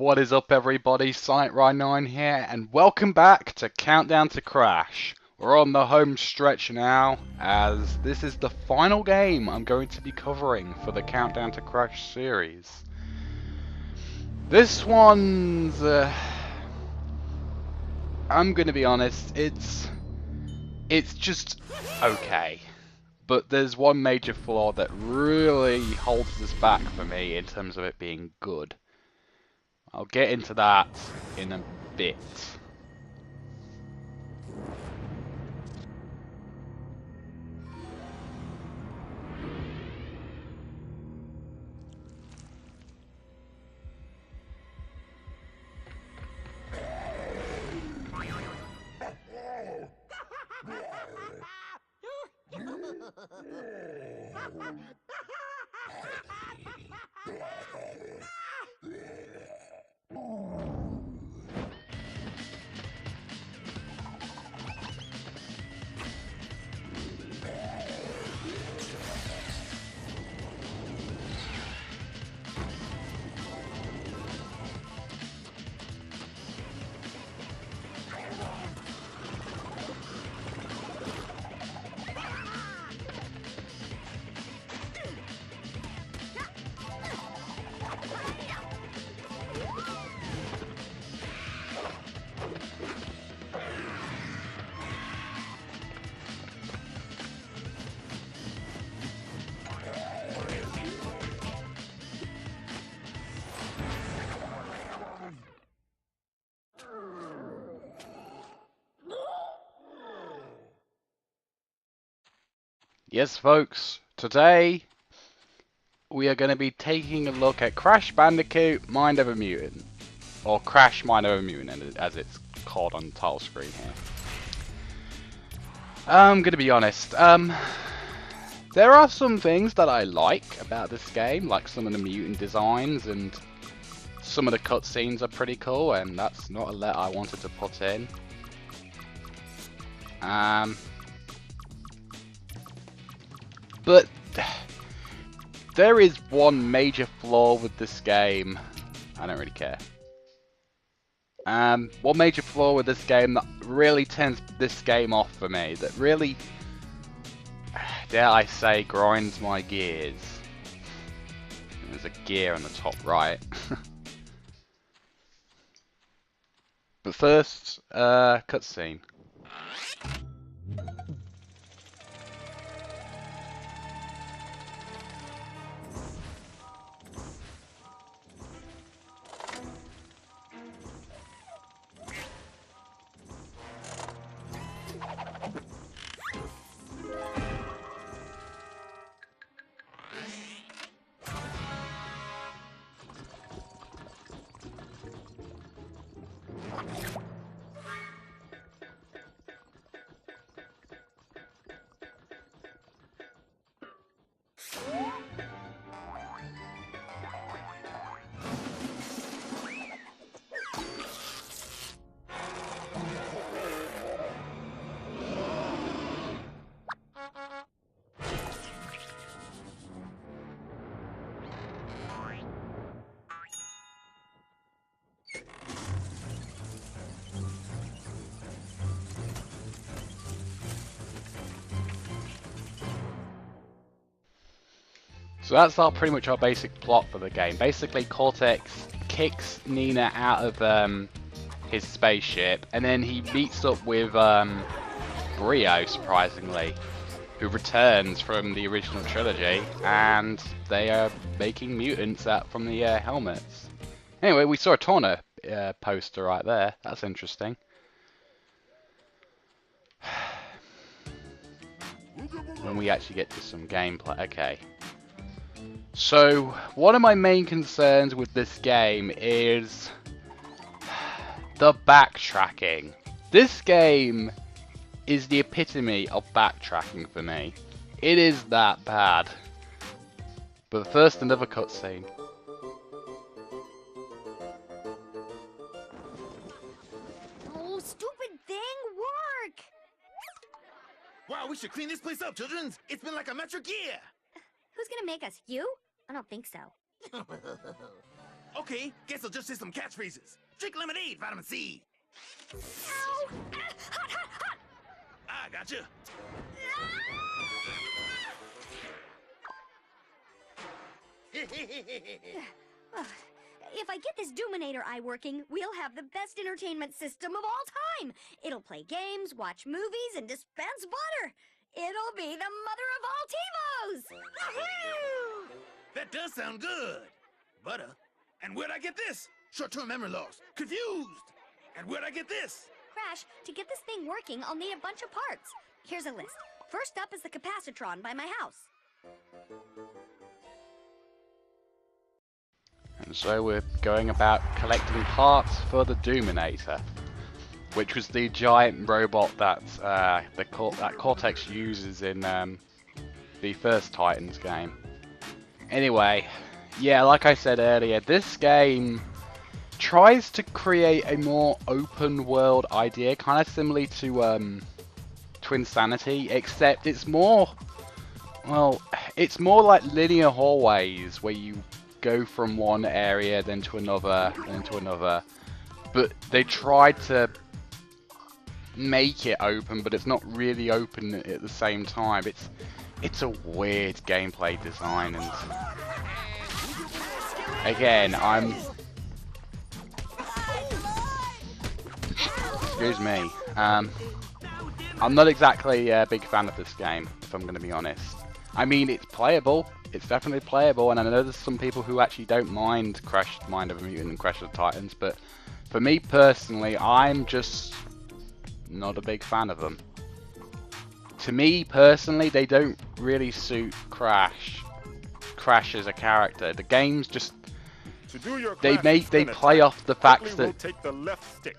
What is up, everybody? Sight9 here, and welcome back to Countdown to Crash. We're on the home stretch now, as this is the final game I'm going to be covering for the Countdown to Crash series. This one's... I'm gonna be honest, it's just okay. But there's one major flaw that really holds this back for me in terms of it being good. I'll get into that in a bit. Yes, folks, today we are going to be taking a look at Crash Bandicoot Mind of a Mutant. Or Crash Mind of a Mutant, as it's called on the title screen here. I'm going to be honest, there are some things that I like about this game, like some of the mutant designs, and some of the cutscenes are pretty cool, and that's not a let I wanted to put in. But there is one major flaw with this game. I don't really care. One major flaw with this game that really turns this game off for me, that really, dare I say, grinds my gears. There's a gear on the top right. But first, cutscene. So that's pretty much our basic plot for the game. Basically, Cortex kicks Nina out of his spaceship, and then he meets up with Brio, surprisingly, who returns from the original trilogy, and they are making mutants out from the helmets. Anyway, we saw a Torna poster right there. That's interesting. When we actually get to some gameplay. Okay. So, one of my main concerns with this game is the backtracking. This game is the epitome of backtracking for me. It is that bad. But first, another cutscene. Oh, stupid thing, work! Wow, we should clean this place up, children. It's been like a Metro Gear. Who's gonna make us? You? I don't think so. Okay, guess I'll just say some catchphrases. Drink lemonade, vitamin C. Ow! Hot, hot, hot! Ah, gotcha. If I get this Doominator eye working, we'll have the best entertainment system of all time. It'll play games, watch movies, and dispense butter. It'll be the mother of all TiVos! Woohoo! That does sound good. Butter. And where'd I get this? Short-term memory loss. Confused. And where'd I get this? Crash, to get this thing working, I'll need a bunch of parts. Here's a list. First up is the capacitron by my house. And so we're going about collecting parts for the Doominator, which was the giant robot that that Cortex uses in the first Titans game. Anyway, yeah, like I said earlier, this game tries to create a more open world idea, kind of similar to Twinsanity, except it's more, well, it's more like linear hallways where you go from one area then to another, then to another. But they tried to make it open, but it's not really open at the same time. It's a weird gameplay design, and again, excuse me, I'm not exactly a big fan of this game, if I'm going to be honest. I mean, it's playable. It's definitely playable, and I know there's some people who actually don't mind Mind of a Mutant and Crash of the Titans, but for me personally, I'm just not a big fan of them. To me personally, they don't really suit Crash as a character. The games just they play off the fact that take the left stick.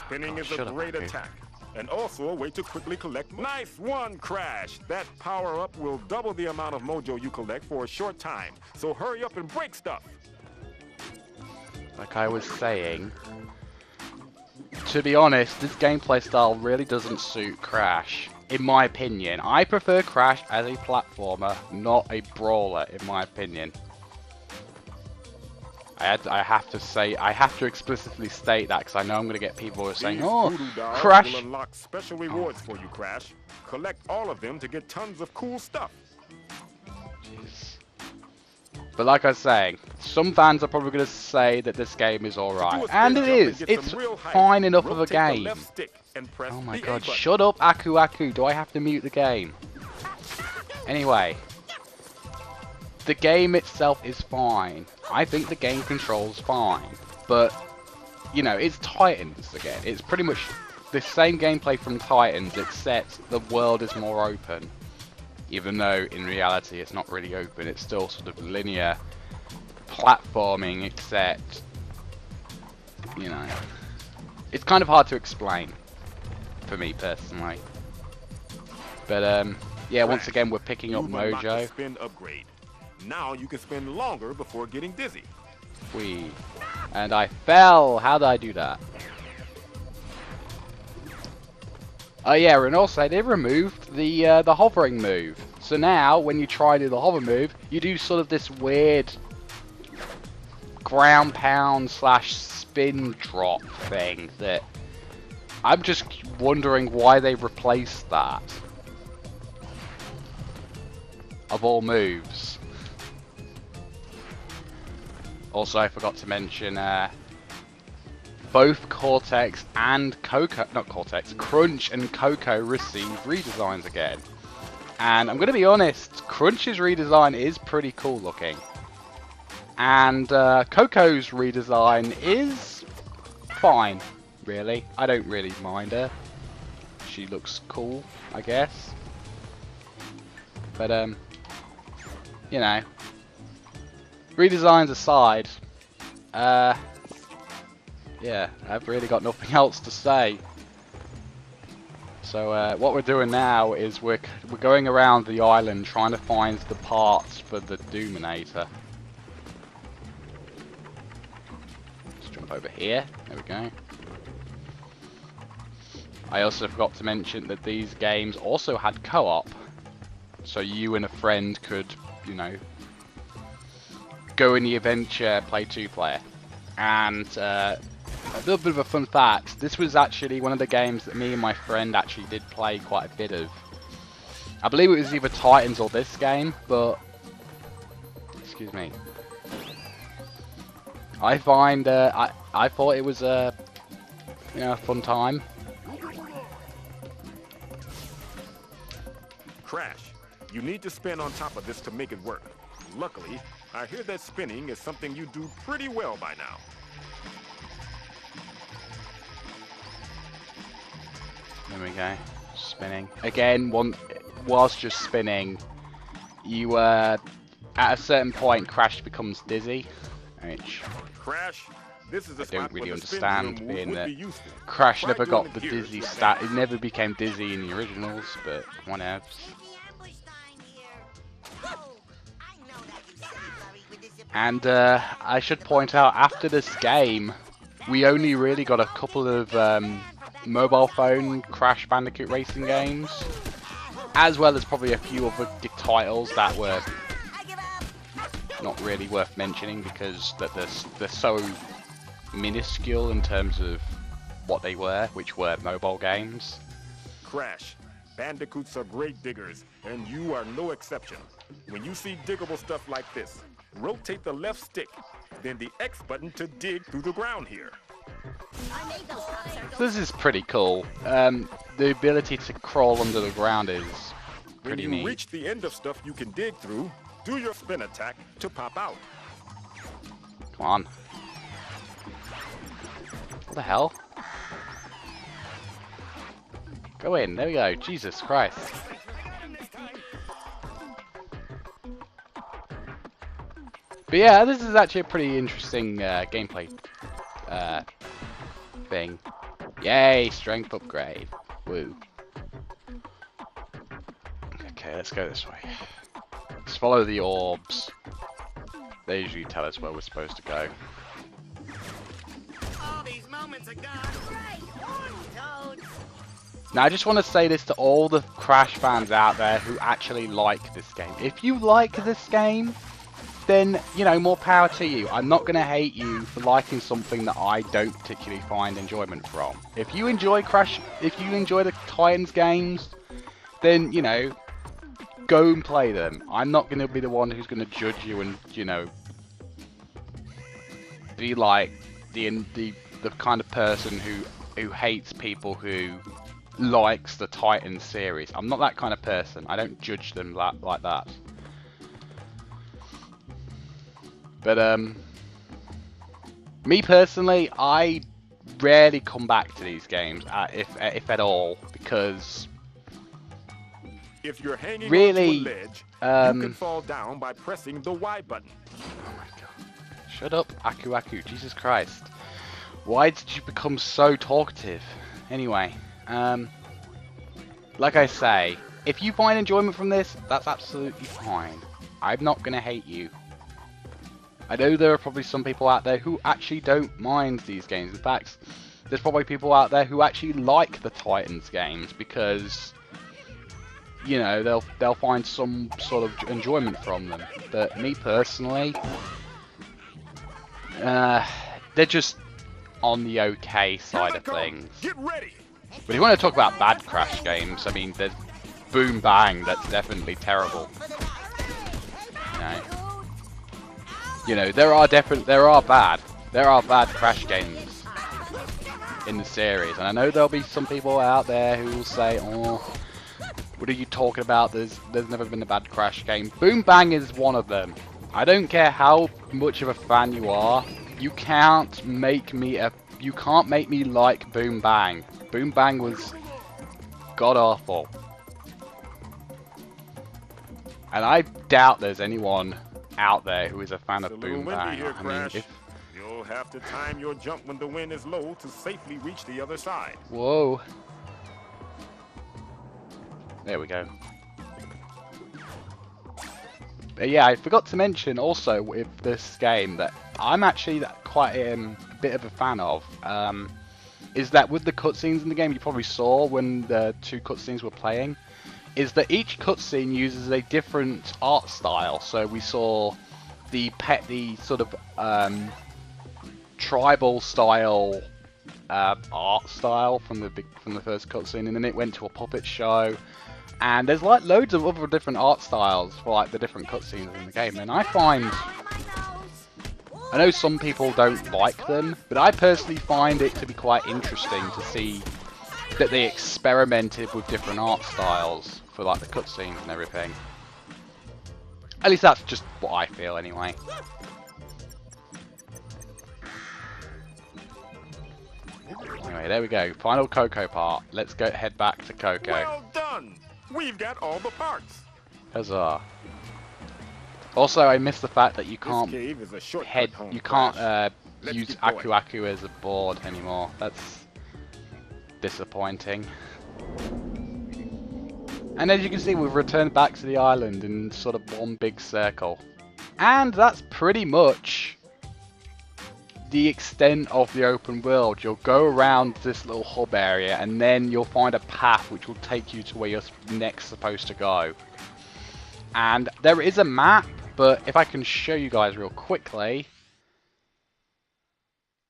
Spinning is a great attack. And also a way to quickly collect. Nice one, Crash! That power-up will double the amount of Mojo you collect for a short time. So hurry up and break stuff! Like I was saying, to be honest, this gameplay style really doesn't suit Crash, in my opinion. I prefer Crash as a platformer, not a brawler, in my opinion. I have to explicitly state that, because I know I'm going to get people who are saying, "Oh, Crash will unlock special rewards for you, Crash. Collect all of them to get tons of cool stuff." Jeez. But like I was saying, some fans are probably going to say that this game is alright, and it is. It's fine enough of a game. Oh my god, shut up, Aku Aku. Do I have to mute the game? Anyway, the game itself is fine. I think the game controls fine, but you know, it's Titans again. It's pretty much the same gameplay from Titans, except the world is more open. Even though in reality it's not really open, it's still sort of linear platforming, except, you know, it's kind of hard to explain for me personally. But yeah, once again we're picking up Mojo. Spin upgrade. Now you can spend longer before getting dizzy. Whee. And I fell. How did I do that? Oh yeah, and also they removed the hovering move. So now when you try to do the hover move, you do sort of this weird ground pound / spin drop thing that I'm just wondering why they replaced that of all moves. Also, I forgot to mention both Cortex and Coco, not Cortex, Crunch and Coco received redesigns again. And I'm going to be honest, Crunch's redesign is pretty cool looking. And Coco's redesign is fine, really. I don't really mind her. She looks cool, I guess. But, you know, redesigns aside, yeah, I've really got nothing else to say. So what we're doing now is we're going around the island trying to find the parts for the Doominator. Let's jump over here. There we go. I also forgot to mention that these games also had co-op, so you and a friend could, you know, go in the adventure, play 2-player. And a little bit of a fun fact, this was actually one of the games that me and my friend actually did play quite a bit of. I believe it was either Titans or this game, but excuse me. I find I thought it was a fun time. Crash, you need to spin on top of this to make it work. Luckily, I hear that spinning is something you do pretty well by now. There we go. Spinning. Again, whilst just spinning, you at a certain point Crash becomes dizzy. Which Crash, this is I a don't spot really where the spin understand, drill move being would that be useful. Crash Try never doing got the here. dizzy stat. It never became dizzy in the originals, but whatever. And I should point out, after this game, we only really got a couple of mobile phone Crash Bandicoot racing games, as well as probably a few other titles that were not really worth mentioning because they're so minuscule in terms of what they were, which were mobile games. Crash, Bandicoots are great diggers, and you are no exception. When you see diggable stuff like this, rotate the left stick, then the X button to dig through the ground here. So this is pretty cool. The ability to crawl under the ground is pretty When you neat. reach the end of stuff you can dig through, do your spin attack to pop out. Come on. What the hell? Go in. There we go. Jesus Christ. But yeah, this is actually a pretty interesting gameplay thing. Yay, strength upgrade. Woo. Okay, let's go this way. Let's follow the orbs. They usually tell us where we're supposed to go. All these moments are gone. Right on, Toad. Now, I just want to say this to all the Crash fans out there who actually like this game. If you like this game, then, you know, more power to you. I'm not going to hate you for liking something that I don't particularly find enjoyment from. If you enjoy the Titans games, then, you know, go and play them. I'm not going to be the one who's going to judge you and, you know, be like the kind of person who hates people who likes the Titans series. I'm not that kind of person. I don't judge them like that. But me personally, I rarely come back to these games, if at all, because If you're hanging really, onto a ledge, you can fall down by pressing the Y button. Oh my god! Shut up, Aku Aku! Jesus Christ! Why did you become so talkative? Anyway, like I say, if you find enjoyment from this, that's absolutely fine. I'm not gonna hate you. I know there are probably some people out there who actually don't mind these games. In fact, there's probably people out there who actually like the Titans games because, you know, they'll find some sort of enjoyment from them. But me personally, they're just on the okay side of things. Get ready. But if you want to talk about bad Crash games, I mean, there's Boom Bang, that's definitely terrible. You know, there are bad Crash games in the series, and I know there'll be some people out there who will say, "Oh, what are you talking about? There's never been a bad Crash game." Boom Bang is one of them. I don't care how much of a fan you are, you can't make me like Boom Bang. Boom Bang was god awful, and I doubt there's anyone out there who is a fan of Boom Bang. Here, I mean, Crash. You'll have to time your jump when the wind is low to safely reach the other side. Whoa. There we go. But yeah, I forgot to mention also with this game that I'm actually quite a bit of a fan of. Is that with the cutscenes in the game, you probably saw when the two cutscenes were playing, is that each cutscene uses a different art style. So we saw the sort of tribal style art style from the first cutscene, and then it went to a puppet show. And there's like loads of other different art styles for like the different cutscenes in the game, and I know some people don't like them, but I personally find it to be quite interesting to see that they experimented with different art styles for like the cutscenes and everything. At least that's just what I feel anyway. Anyway, there we go. Final Coco part. Let's go head back to Coco. Well done! We've got all the parts. Huzzah. Also, I missed the fact that you can't use Aku Aku as a board anymore. That's disappointing. And as you can see, we've returned back to the island in sort of one big circle. And that's pretty much the extent of the open world. You'll go around this little hub area and then you'll find a path which will take you to where you're next supposed to go. And there is a map, but if I can show you guys real quickly,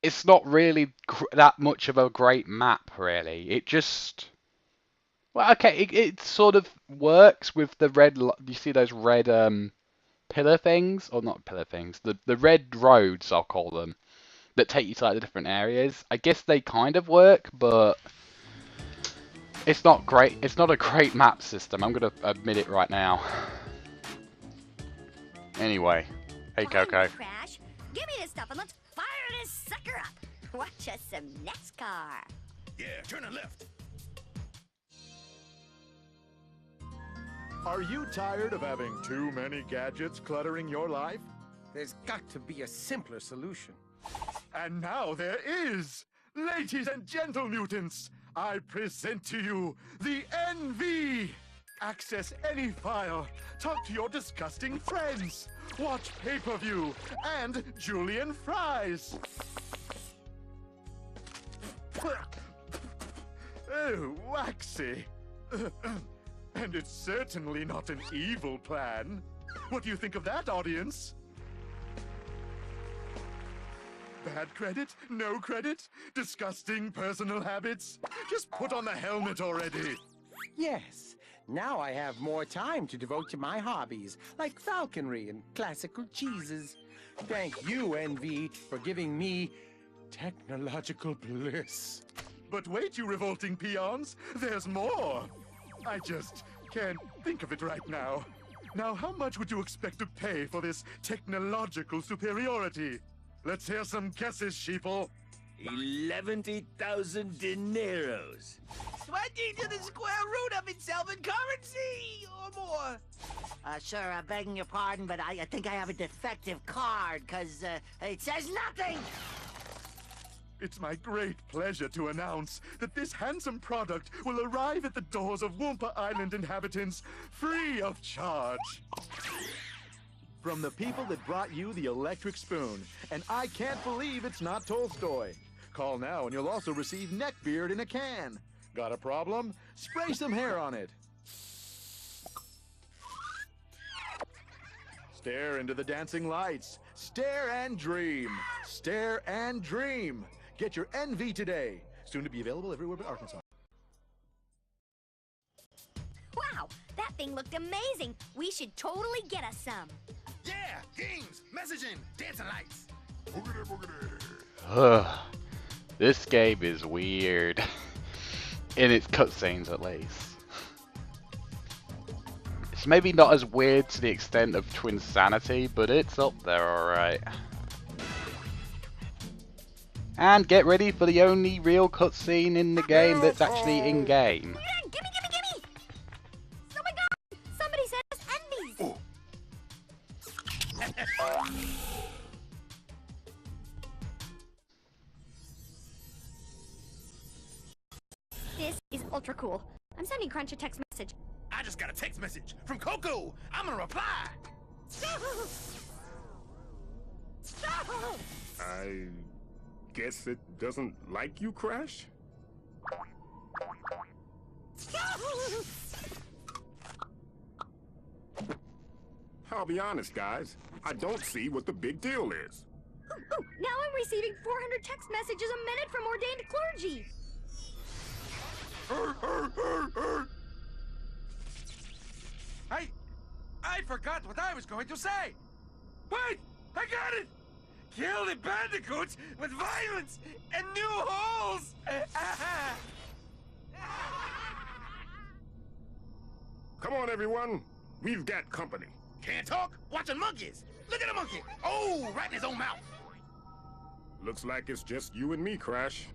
it's not really that much of a great map, really. It just... Well, okay, it sort of works with the red... You see those red pillar things? Or not pillar things. The red roads, I'll call them, that take you to like the different areas. I guess they kind of work, but it's not great. It's not a great map system. I'm going to admit it right now. Anyway, hey Coco. Crash, give me this stuff and let's fire this sucker up. Watch us some NASCAR. Yeah, turn and left. Are you tired of having too many gadgets cluttering your life? There's got to be a simpler solution. And now there is! Ladies and gentle mutants, I present to you the NV! Access any file, talk to your disgusting friends, watch pay-per-view, and Julian fries! Oh, waxy. And it's certainly not an evil plan. What do you think of that, audience? Bad credit? No credit? Disgusting personal habits? Just put on the helmet already! Yes, now I have more time to devote to my hobbies, like falconry and classical cheeses. Thank you, NV, for giving me technological bliss. But wait, you revolting peons, there's more! I just can't think of it right now. Now, how much would you expect to pay for this technological superiority? Let's hear some guesses, sheeple. 11,000 dineros. 20 to the square root of itself in currency, or more. Sir, begging your pardon, but I think I have a defective card, because it says nothing! It's my great pleasure to announce that this handsome product will arrive at the doors of Wumpa Island inhabitants free of charge. From the people that brought you the electric spoon, and I can't believe it's not Tolstoy. Call now and you'll also receive neckbeard in a can. Got a problem? Spray some hair on it. Stare into the dancing lights. Stare and dream. Stare and dream. Get your NV today. Soon to be available everywhere but Arkansas. Wow, that thing looked amazing. We should totally get us some. Yeah, games, messaging, dancing lights. Ugh. This game is weird. In its cutscenes, at least. It's maybe not as weird to the extent of Twinsanity, but it's up there alright. And get ready for the only real cutscene in the game that's actually in-game. Gimme! Oh my god! Somebody sent us envies! This is ultra cool. I'm sending Crunch a text message. I just got a text message from Coco. I'm gonna reply. I guess it doesn't like you, Crash? I'll be honest, guys. I don't see what the big deal is. Oh, now I'm receiving 400 text messages a minute from ordained clergy. I forgot what I was going to say. Wait, I got it. Kill the bandicoots with violence and new holes. Come on, everyone. We've got company. Can't talk? Watching monkeys. Look at a monkey. Oh, right in his own mouth. Looks like it's just you and me, Crash.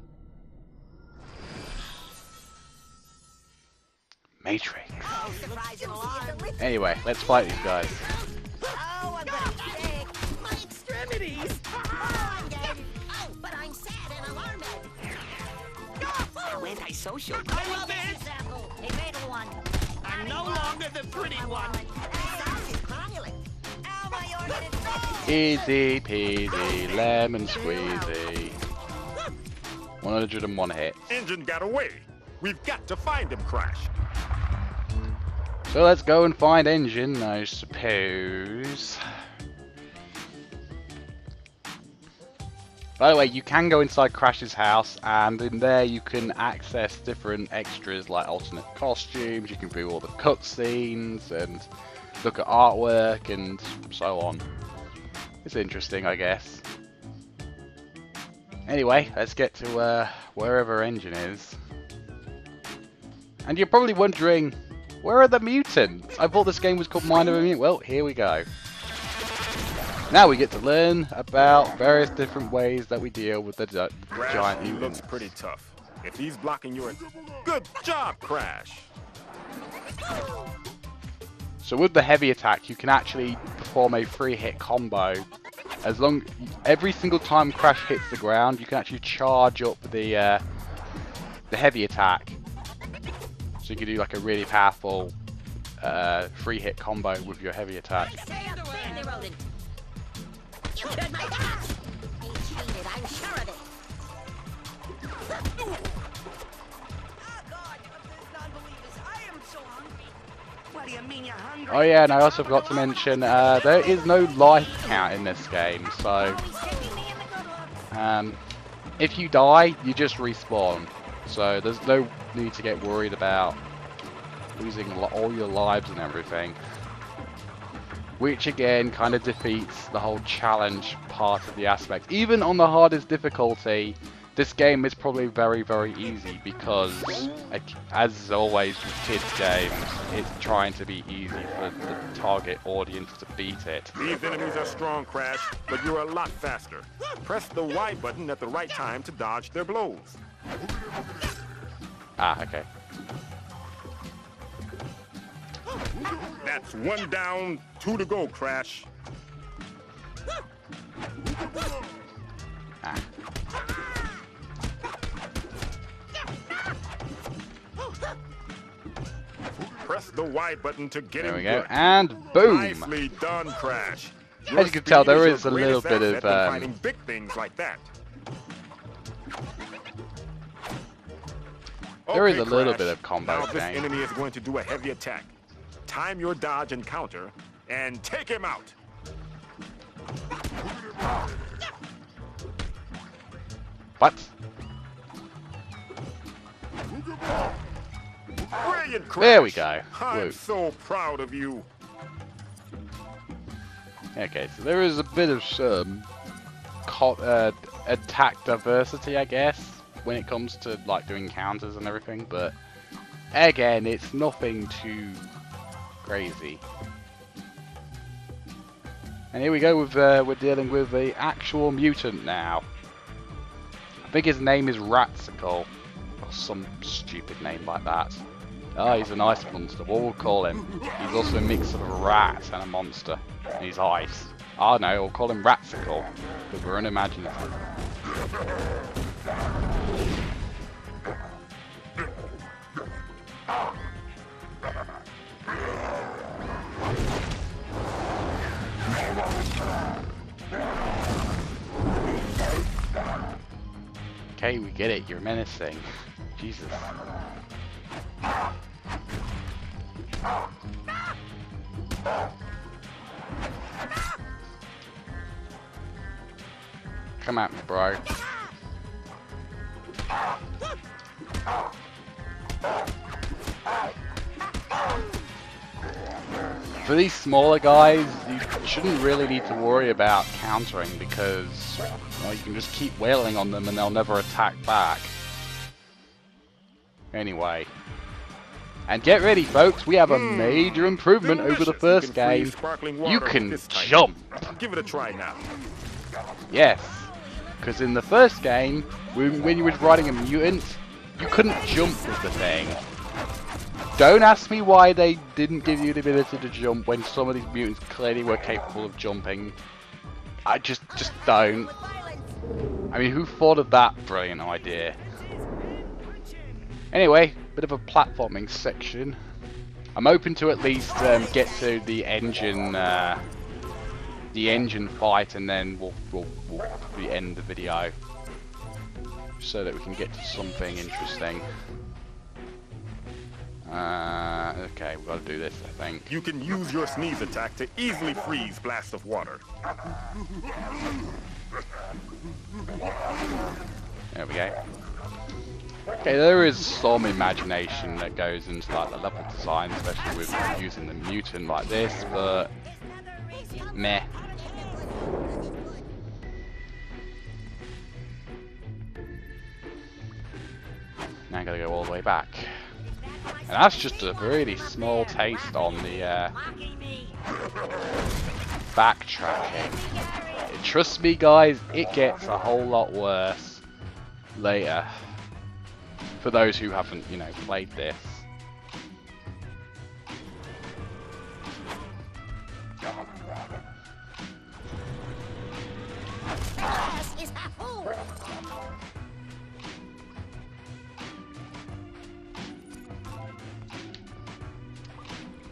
Matrix. Oh, surprise and alarm. Anyway, let's fight these guys. Oh, I'm gonna be sick. My extremities. Oh, I'm dead. Oh, but I'm sad and alarmed. How antisocial. I love it. Example, a fatal one. I'm no longer the pretty one. Ow, my organ is Easy peasy, lemon squeezy. 101 hits. N.Gin got away. We've got to find him, Crash. So let's go and find N.Gin, I suppose. By the way, you can go inside Crash's house, and in there you can access different extras like alternate costumes. You can view all the cutscenes and look at artwork and so on. It's interesting, I guess. Anyway, let's get to wherever N.Gin is. And you're probably wondering, where are the mutants? I thought this game was called Mind of a Mutant. Well, here we go. Now we get to learn about various different ways that we deal with the giant He mutants. looks pretty tough. If he's blocking your... Good job, Crash! So with the heavy attack, you can actually perform a 3-hit combo. Every single time Crash hits the ground, you can actually charge up the heavy attack. So you can do like a really powerful 3-hit combo with your heavy attack. Stay up, bandy rodent. You killed my cat. He cheated, I'm sure of it. Oh, God, these non-believers. I am so hungry. What do you mean you're hungry? Oh yeah, and I also forgot to mention, there is no life count in this game, so if you die, you just respawn. So there's no need to get worried about losing all your lives and everything. Which again kind of defeats the whole challenge part of the aspect. Even on the hardest difficulty, this game is probably very, very easy because, as always with kids games, it's trying to be easy for the target audience to beat it. These enemies are strong, Crash, but you're a lot faster. Press the Y button at the right time to dodge their blows. Ah, okay. That's 1 down, 2 to go, Crash. Ah. Press the Y button to get There him we go, good. and boom! Nicely done, Crash. As you can tell, there Your is a speed little your bit greatest of asset in fighting big things like that. There is Okay, a little Crash. bit of combo Now this thing. enemy is going to do a heavy attack. Time your dodge and counter, and take him out. What? Brilliant, Crash. There we go. I'm Woo. so proud of you. Okay, so there is a bit of attack diversity, I guess, when it comes to like doing counters and everything, but again, it's nothing too crazy. And here we go with we're dealing with the actual mutant now. I think his name is Ratsicle, or some stupid name like that. Oh, he's an ice monster. What we'll call him? He's also a mix of a rat and a monster. And he's ice. Oh no, we'll call him Ratsicle, because we're unimaginative. Okay, we get it. You're menacing. Jesus. Come at me, bro. For these smaller guys, you shouldn't really need to worry about countering because, well, you can just keep wailing on them and they'll never attack back. Anyway. And get ready, folks, we have a major improvement over the first game. You can jump! Give it a try now. Yes, because in the first game, when you were riding a mutant, you couldn't jump with the thing. Don't ask me why they didn't give you the ability to jump when some of these mutants clearly were capable of jumping. I just don't. I mean, who thought of that brilliant idea? Anyway, bit of a platforming section. I'm hoping to at least get to the N.Gin fight, and then we'll end the video so that we can get to something interesting. Okay, we've got to do this, I think. You can use your sneeze attack to easily freeze blasts of water. There we go. Okay, there is some imagination that goes into like the level design, especially with using the mutant like this, but meh. Now I gotta go all the way back. And that's just a really small taste on the backtracking. Trust me guys, it gets a whole lot worse later. For those who haven't, you know, played this.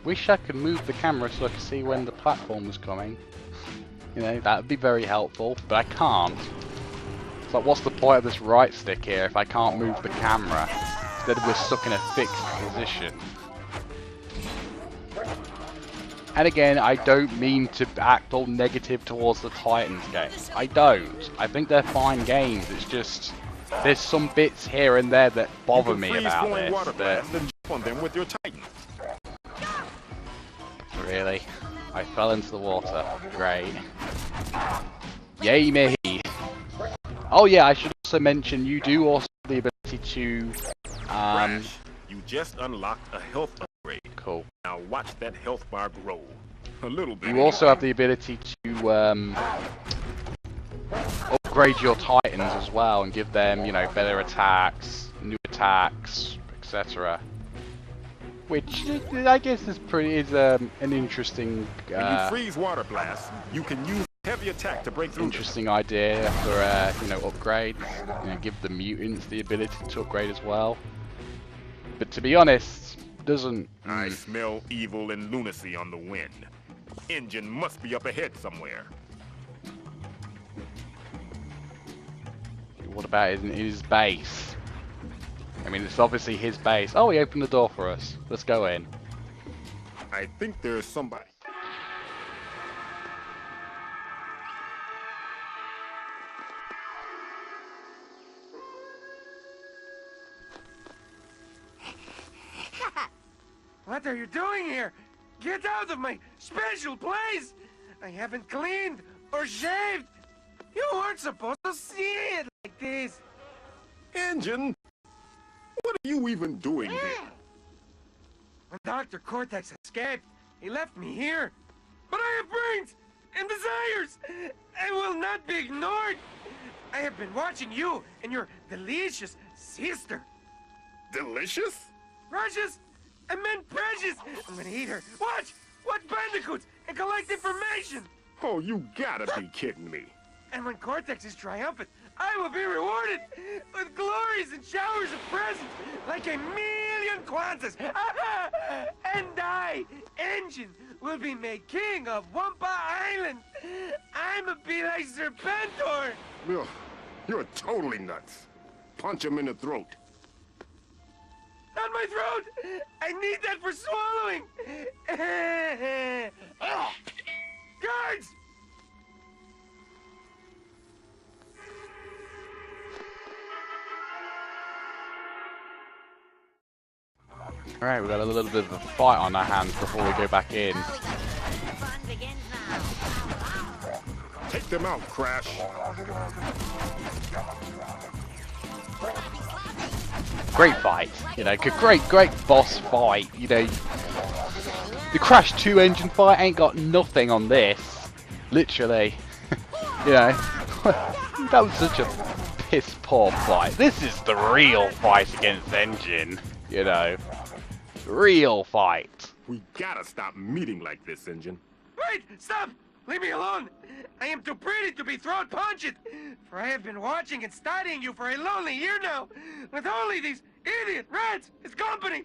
Wish I could move the camera so I could see when the platform was coming. You know, that would be very helpful, but I can't. It's like, what's the point of this right stick here if I can't move the camera? Instead we're stuck in a fixed position. And again, I don't mean to act all negative towards the Titans games. I don't. I think they're fine games. It's just, there's some bits here and there that bother me about this. Water blast and jump on them with your Titan. Really? I fell into the water. Great. Yay me! Oh yeah, I should also mention you do also have the ability to Crash, you just unlocked a health upgrade. Cool. Now watch that health bar grow. A little bit. You also have the ability to upgrade your Titans as well and give them, you know, better attacks, new attacks, etc. Which I guess is an interesting. When you freeze water blasts, you can use heavy attack to break through. Interesting idea for you know, upgrades. You know, give the mutants the ability to upgrade as well. But to be honest, doesn't. I smell evil and lunacy on the wind. N.Gin must be up ahead somewhere. What about his base? I mean, it's obviously his base. Oh, he opened the door for us. Let's go in. I think there's somebody. What are you doing here? Get out of my special place! I haven't cleaned or shaved. You weren't supposed to see it like this. N.Gin, what are you even doing here? When Dr. Cortex escaped, he left me here. But I have brains and desires. I will not be ignored. I have been watching you and your delicious sister. Delicious? Precious? I meant precious. I'm gonna eat her. Watch Bandicoots and collect information. Oh, you gotta be kidding me. And when Cortex is triumphant, I will be rewarded with glories and showers of presents, like 1,000,000 Kwanzas. And I, N.Gin, will be made king of Wumpa Island. I'ma be like Serpentor. Ugh, you're totally nuts. Punch him in the throat. Not my throat! I need that for swallowing! Guards! Right, we've got a little bit of a fight on our hands before we go back in. The fun begins now. Take them out, Crash. Great fight, you know, great boss fight, you know. The Crash 2 engine fight ain't got nothing on this, literally. You know, that was such a piss poor fight. This is the real fight against N.Gin, you know. Real fight. We gotta stop meeting like this, N.Gin. Wait! Stop! Leave me alone! I am too pretty to be thrown punched! For I have been watching and studying you for a lonely year now, with only these idiot rats as company!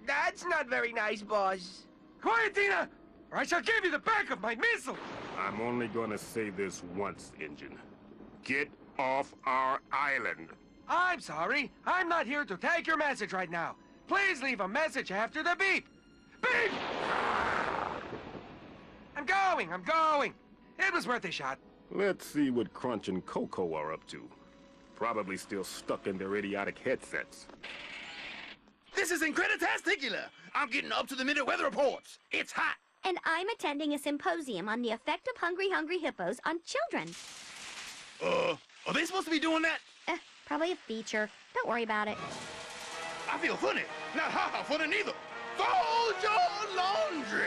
That's not very nice, boss. Quiet, Tina, or I shall give you the back of my missile! I'm only gonna say this once, N.Gin. Get off our island. I'm sorry, I'm not here to take your message right now. Please leave a message after the beep! Beep! I'm going! It was worth a shot. Let's see what Crunch and Coco are up to. Probably still stuck in their idiotic headsets. This is increditasticula. I'm getting up to the minute weather reports. It's hot. And I'm attending a symposium on the effect of hungry hippos on children. Are they supposed to be doing that? Probably a feature. Don't worry about it. I feel funny. Not ha-ha funny neither. Fold your laundry.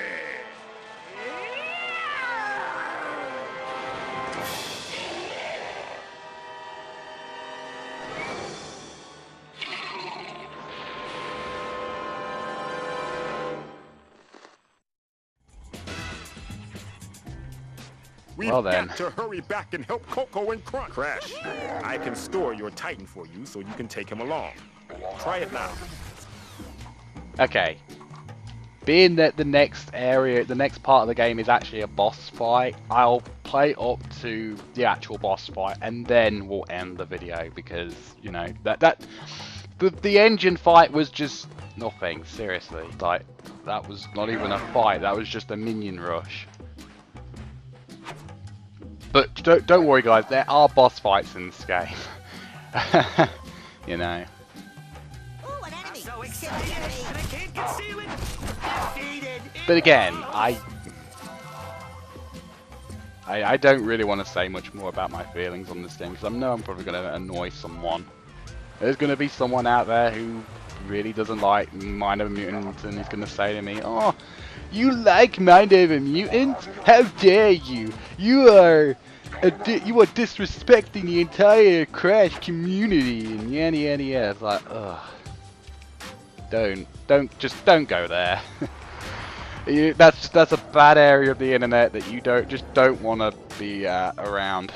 We've got to hurry back and help Coco and Crunch. Crash, I can store your Titan for you so you can take him along. Try it now. Okay. Being that the next part of the game is actually a boss fight, I'll play up to the actual boss fight and then we'll end the video because, you know, the N.Gin fight was just nothing, seriously. Like, that was not even a fight, that was just a minion rush. But don't worry guys, there are boss fights in this game. You know. Ooh, an enemy! So excited, and I can't conceal it! Defeated! But again, I don't really want to say much more about my feelings on this game because I know I'm probably going to annoy someone. There's going to be someone out there who really doesn't like Mind of a Mutant and is going to say to me, "Oh, you like Mind of a Mutant? How dare you? You are disrespecting the entire Crash community," and yada. It's like, ugh. Don't go there. That's a bad area of the internet that you don't want to be around.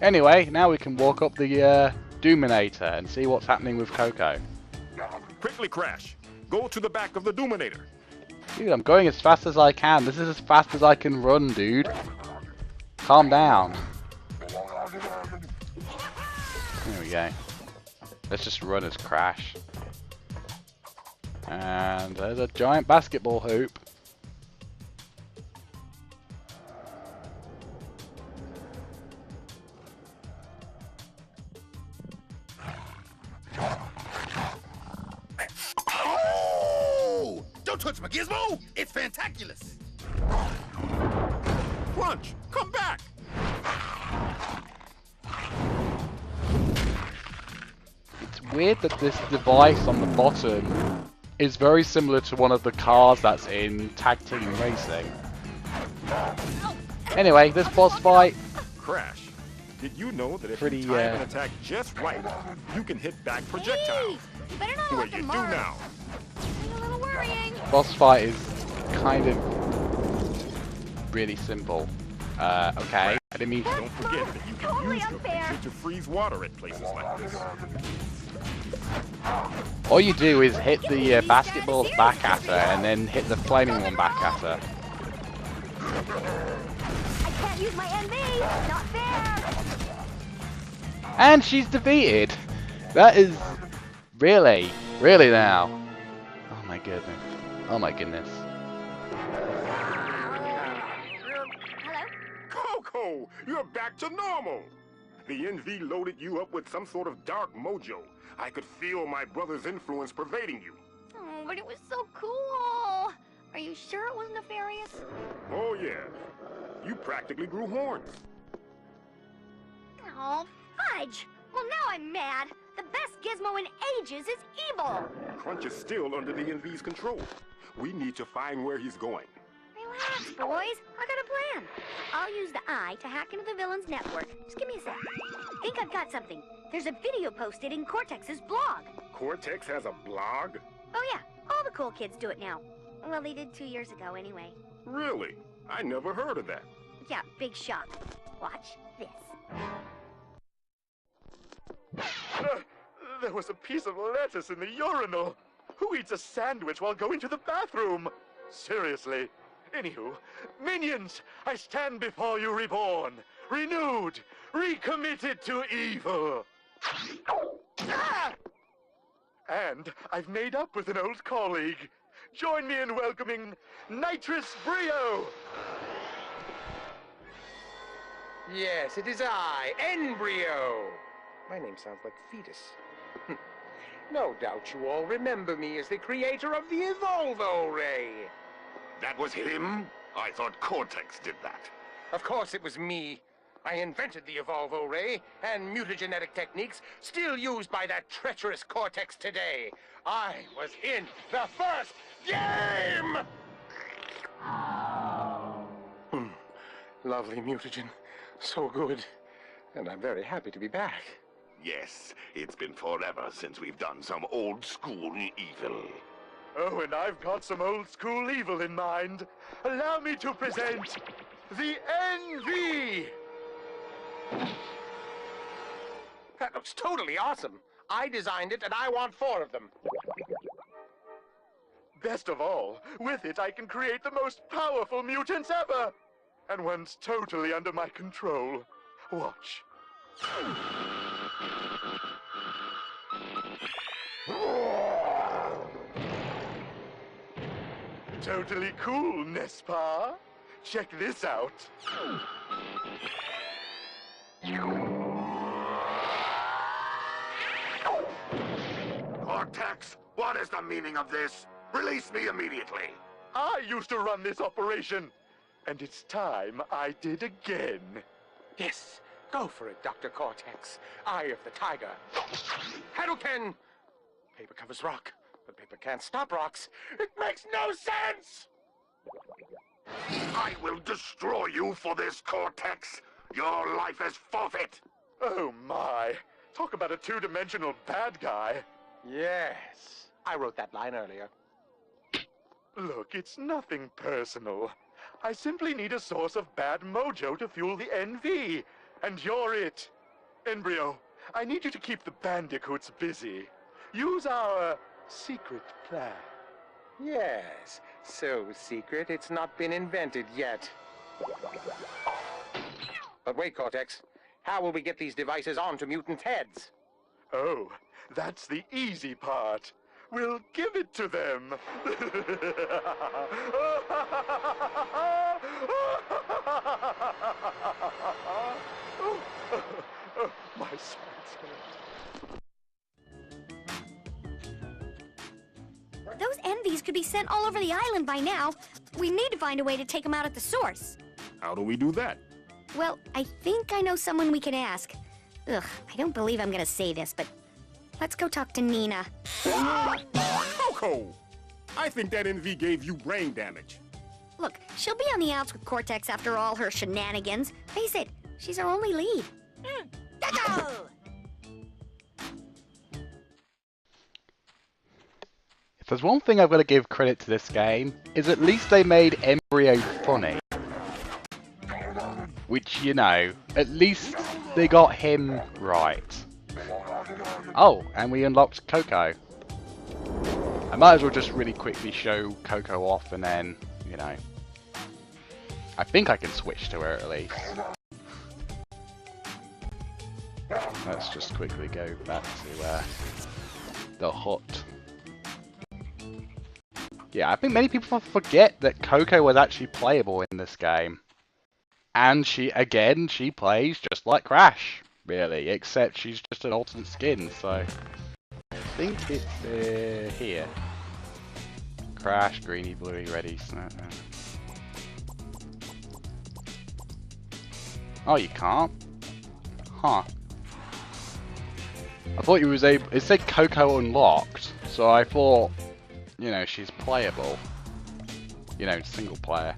Anyway, now we can walk up the Doominator and see what's happening with Coco. Quickly, Crash. Go to the back of the Doominator. Dude, I'm going as fast as I can. This is as fast as I can run, dude. Calm down. There we go. Let's just run as Crash. And there's a giant basketball hoop. Oh! Don't touch my gizmo! It's fantabulous! Crunch, come back! It's weird that this device on the bottom is very similar to one of the cars that's in Tag Team Racing. Anyway, this boss fight... Crash, did you know that if pretty, you time an attack just right, you can hit back projectiles? You better not What let you them do mark. now? It's a little worrying. Boss fight is kind of really simple. Okay. I didn't mean to... Don't forget that you can Totally use your unfair. picture to freeze water at places like this. All you do is hit the basketballs back at her and then hit the flaming one back at her. I can't use my NV. Not fair. And she's defeated. That is... Really now. Oh my goodness. Oh my goodness. Hello? Coco, you're back to normal. The NV loaded you up with some sort of dark mojo. I could feel my brother's influence pervading you. Oh, but it was so cool. Are you sure it was nefarious? Oh, yeah. You practically grew horns. Oh, fudge. Well, now I'm mad. The best gizmo in ages is evil. Crunch is still under the NV's control. We need to find where he's going. Relax, boys. I got a plan. I'll use the eye to hack into the villain's network. Just give me a sec. Think I've got something. There's a video posted in Cortex's blog. Cortex has a blog? Oh, yeah. All the cool kids do it now. Well, they did 2 years ago anyway. Really? I never heard of that. Yeah, big shock. Watch this. There was a piece of lettuce in the urinal. Who eats a sandwich while going to the bathroom? Seriously. Anywho, minions, I stand before you reborn, renewed, recommitted to evil. Ah! And I've made up with an old colleague. Join me in welcoming Nitrous Brio. Yes, it is I, Embryo. My name sounds like fetus. No doubt you all remember me as the creator of the Evolvo Ray. That was him? I thought Cortex did that. Of course it was me. I invented the Evolvo Ray and mutagenetic techniques still used by that treacherous Cortex today. I was in the first game! Lovely mutagen. So good. And I'm very happy to be back. Yes, it's been forever since we've done some old school evil. Oh, and I've got some old school evil in mind. Allow me to present the NV! That looks totally awesome. I designed it and I want 4 of them. Best of all, with it I can create the most powerful mutants ever! And one's totally under my control. Watch. Totally cool, n'est-ce pas? Check this out. Cortex, what is the meaning of this? Release me immediately. I used to run this operation, and it's time I did again. Yes, go for it, Dr. Cortex. Eye of the tiger. Hadouken! Paper covers rock, but paper can't stop rocks. It makes no sense! I will destroy you for this, Cortex. Your life is forfeit. Oh my, talk about a two-dimensional bad guy. Yes, I wrote that line earlier. Look, it's nothing personal. I simply need a source of bad mojo to fuel the NV. And you're it. Embryo, I need you to keep the bandicoots busy. Use our secret plan. Yes, so secret it's not been invented yet. But wait, Cortex. How will we get these devices onto mutant heads? Oh, that's the easy part. We'll give it to them. My sides hurt. Those envies could be sent all over the island by now. We need to find a way to take them out at the source. How do we do that? Well, I think I know someone we can ask. Ugh, I don't believe I'm gonna say this, but let's go talk to Nina. Coco! I think that NV gave you brain damage. Look, she'll be on the outs with Cortex after all her shenanigans. Face it, she's our only lead. Coco! If there's one thing I've got to give credit to this game, is at least they made Embryo funny. Which, you know, at least they got him right. Oh, and we unlocked Coco. I might as well just really quickly show Coco off and then, you know. I think I can switch to her at least. Let's just quickly go back to the hut. Yeah, I think many people forget that Coco was actually playable in this game. And she plays just like Crash, really, except she's just an alternate skin, so... I think it's here. Crash, greeny, bluey, reddy. Oh, you can't? Huh. I thought you was able... It said Coco unlocked, so I thought, you know, she's playable. You know, single player.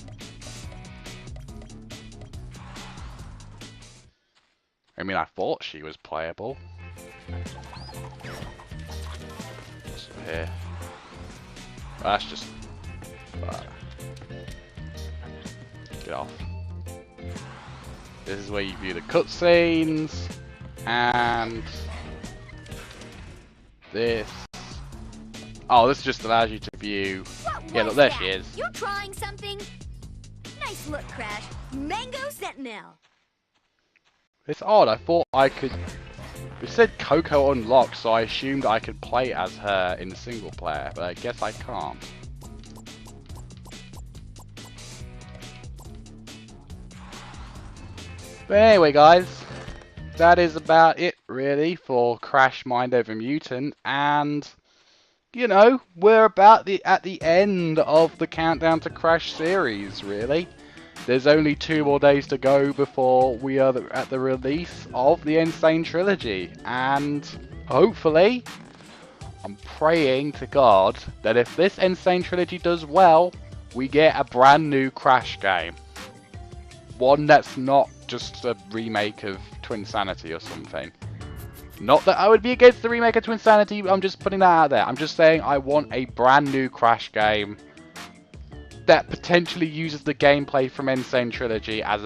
I mean, I thought she was playable. What's up here? That's just... get off. This is where you view the cutscenes, and this. Oh, this just allows you to view. Yeah, look, there she is. You trying something? Nice look, Crash. Mango Sentinel. It's odd. I thought I could. It said Coco unlocked, so I assumed I could play as her in single player, but I guess I can't. But anyway, guys, that is about it, really, for Crash Mind Over Mutant, and, you know, we're about at the end of the Countdown to Crash series, really. There's only 2 more days to go before we are at the release of the N Sane Trilogy, and hopefully, I'm praying to God that if this N Sane Trilogy does well, we get a brand new Crash game. One that's not just a remake of Twinsanity or something. Not that I would be against the remake of Twinsanity, I'm just putting that out there. I'm just saying I want a brand new Crash game that potentially uses the gameplay from N Sane Trilogy as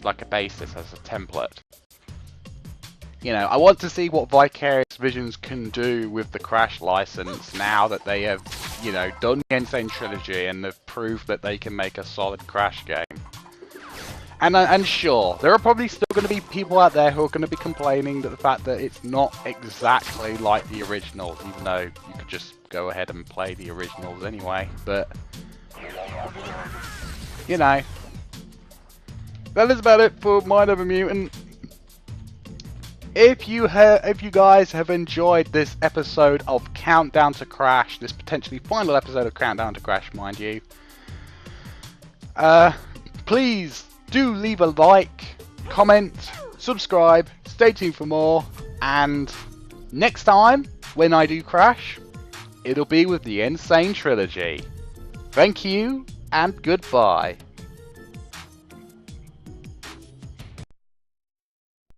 like a basis, as a template. You know, I want to see what Vicarious Visions can do with the Crash license now that they have, you know, done the N Sane Trilogy and have proved that they can make a solid Crash game. And sure, there are probably still going to be people out there who are going to be complaining that the fact that it's not exactly like the originals, even though you could just go ahead and play the originals anyway. But, you know, that is about it for Mind Over Mutant. If you guys have enjoyed this episode of Countdown to Crash, this potentially final episode of Countdown to Crash, mind you, please do leave a like, comment, subscribe, stay tuned for more, and next time, when I do Crash, it'll be with the N Sane Trilogy. Thank you, and goodbye.